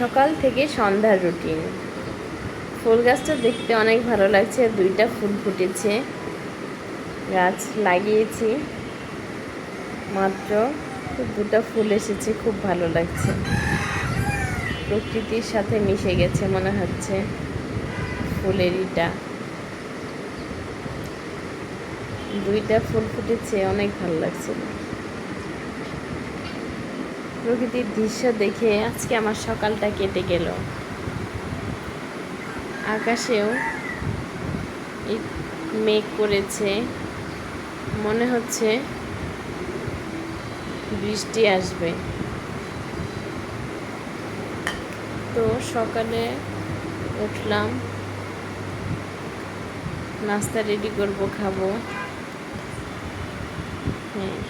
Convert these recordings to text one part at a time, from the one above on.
সকাল থেকে সন্ধ্যার রুটিন। ফুল গাছটা দেখতে অনেক ভালো লাগছে, 2টা ফুল ফুটেছে। গাছ লাগিয়েছি মাত্র, 2টা ফুল এসেছে, খুব ভালো লাগছে। প্রকৃতির সাথে মিশে গেছে মনে হচ্ছে ফুলেরইটা। 2টা ফুল ফুটেছে, অনেক ভালো লাগছে। প্রকৃতির দৃশ্য দেখে আজকে আমার সকালটা কেটে গেল। আকাশেও মেঘ করেছে, মনে হচ্ছে বৃষ্টি আসবে। তো সকালে উঠলাম, নাস্তা রেডি করব, খাবো।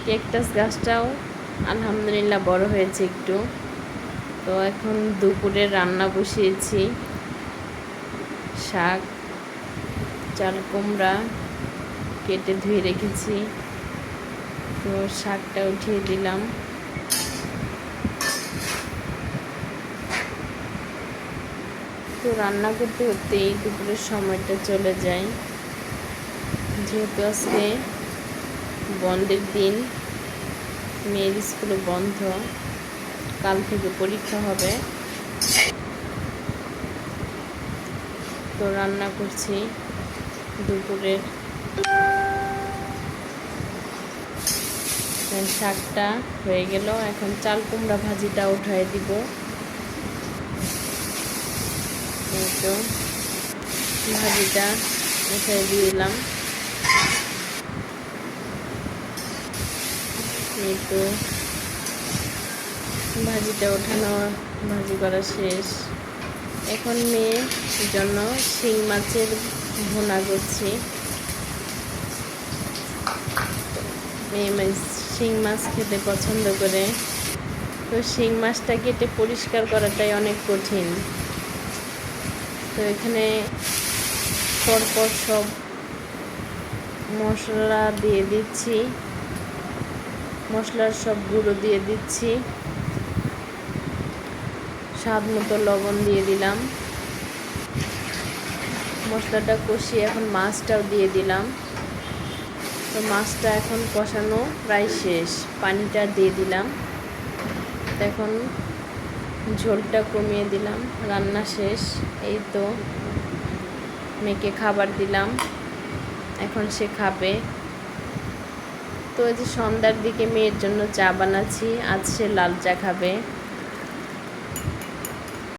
ক্যাকটাস গাছটাও আলহামদুলিল্লাহ বড় হয়েছে একটু। তো এখন দুপুরে রান্না বসিয়েছি। শাক, চাল কুমড়া কেটে ধুয়ে রেখেছি, তো শাকটা উঠিয়ে দিলাম। তো রান্না করতে করতেই দুপুরের সময়টা চলে যায়। যেহেতু আজকে বন্ধের দিন, মেয়ের স্কুলে বন্ধ, কাল থেকে পরীক্ষা হবে। তো রান্না করছি দুপুরের। শাকটা হয়ে গেল, এখন চাল কুমড়া ভাজিটা উঠাই দিব। তো ভাজিটা উঠাই দিলাম। এই তো ভাজিটা ওঠানো, ভাজি করা শেষ। এখন মেয়ের জন্য শিং মাছের ভুনা করছি। মেয়ে শিং মাছ খেতে পছন্দ করে। তো শিং মাছটা কেটে পরিষ্কার করাটাই অনেক কঠিন। তো এখানে পরপর সব মশলা দিয়ে দিচ্ছি, মশলার সব গুঁড়ো দিয়ে দিচ্ছি, স্বাদ মতো লবণ দিয়ে দিলাম। মশলাটা কষিয়ে এখন মাছটাও দিয়ে দিলাম। তো মাছটা এখন কষানো প্রায় শেষ, পানিটা দিয়ে দিলাম। এখন ঝোলটা কমিয়ে দিলাম, রান্না শেষ। এই তো মেয়েকে খাবার দিলাম, এখন সে খাবে। তো এই যে সন্ধ্যার দিকে মেয়ের জন্য চা বানাচ্ছি, আজ সে লাল চা খাবে।